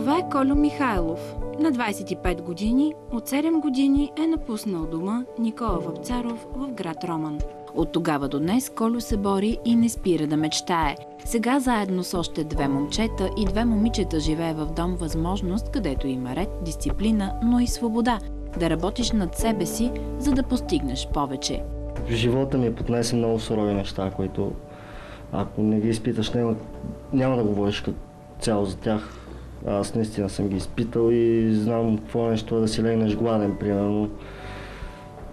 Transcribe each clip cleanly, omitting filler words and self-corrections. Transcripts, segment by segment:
Това е Кольо Михайлов. На 25 години, от 7 години е напуснал дома Никола Вапцаров в град Роман. От тогава до днес Кольо се бори и не спира да мечтае. Сега заедно с още 2 момчета и 2 момичета живее в дом възможност, където има ред, дисциплина, но и свобода. Да работиш над себе си, за да постигнеш повече. В живота ми е поднесе много сурови неща, които ако не ги изпиташ, няма да говориш като цяло за тях. Аз наистина съм ги изпитал и знам какво нещо е да си легнеш гладен, примерно,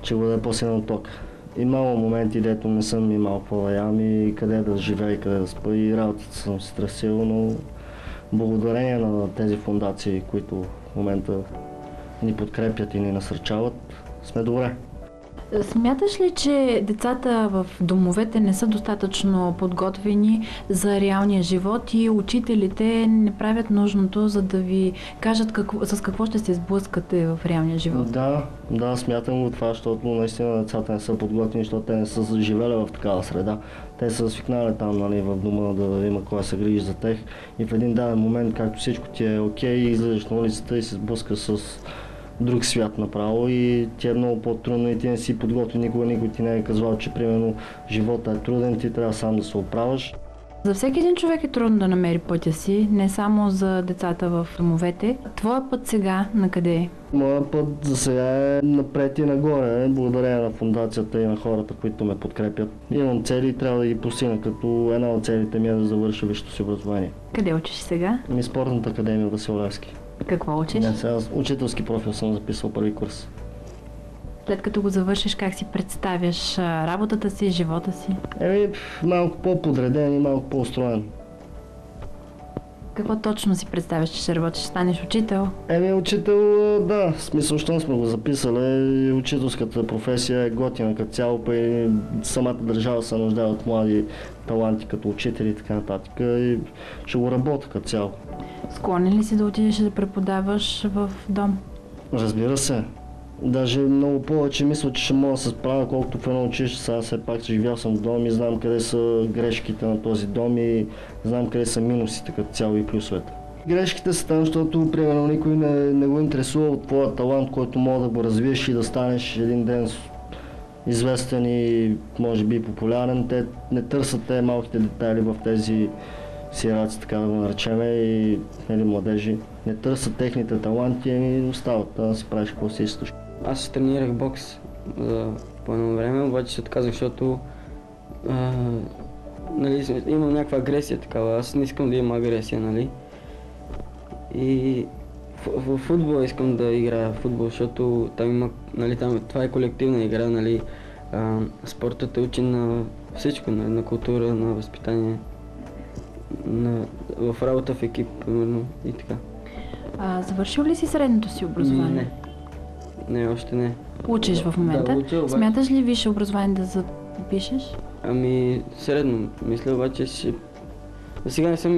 че го да е по-силен от тока. Имало моменти, дето не съм имал какво да ям и къде да живея и къде да спа и работата съм се стресил, но благодарение на тези фондации, които в момента ни подкрепят и ни насърчават, сме добре. Смяташ ли, че децата в домовете не са достатъчно подготвени за реалния живот и учителите не правят нужното, за да ви кажат с какво ще се сблъскате в реалния живот? Да, смятам го това, защото наистина децата не са подготвени, защото те не са живели в такава среда. Те са свикнали там, нали, в дома да има кой се грижи за тях и в един даден момент, както всичко ти е окей, излезеш на улицата и се сблъска с друг свят направо и ти е много по-трудно и ти не си подготвен, никой ти не е казвал, че примерно живота е труден, ти трябва сам да се оправяш. За всеки един човек е трудно да намери пътя си, не само за децата в домовете. Твоя път сега на къде е? Моя път за сега е напред и нагоре, благодарение на фондацията и на хората, които ме подкрепят. Имам цели и трябва да ги постигна, като една от целите ми е да завърша висшето си образование. Къде учиш сега? Спортната академия Васил Левски. Какво учиш? Сега учителски профил съм записал първи курс. След като го завършиш, как си представяш работата си, живота си? Малко по-подреден и малко по-устроен. Какво точно си представяш, че ще работиш? Станеш учител? Учител, да. В смисъл, щом сме го записали, учителската професия е готина като цяло, и самата държава се нуждае от млади таланти като учители и така нататък. И ще го работя като цяло. Склонен ли си да отидеш да преподаваш в дом? Разбира се. Даже много повече мисля, че ще мога да се справя, колкото в едно училище. Сега все пак живял съм в дом и знам къде са грешките на този дом и знам къде са минусите като цяло и плюсовете. Грешките са там, защото примерно никой не го интересува от твоя талант, който мога да го развиеш и да станеш един ден известен и може би популярен. Те не търсят те малките детайли в тези сираци, така да го наречем, и младежи. Не търсят техните таланти и остават да си правиш какво си искаш. Аз тренирах бокс по едно време, обаче се отказах, защото имам някаква агресия такава. Аз не искам да имам агресия, нали? И в футбол искам да играя футбол, защото там има, нали, това е колективна игра, нали? Спортът те учи на всичко, на култура, на възпитание, в работа в екип, примерно, и така. Завършил ли си средното си образование? Не, още не. Учиш в момента? Да, уча, обаче. Смяташ ли висше образование да запишеш? Средно. Мисля, обаче сега не съм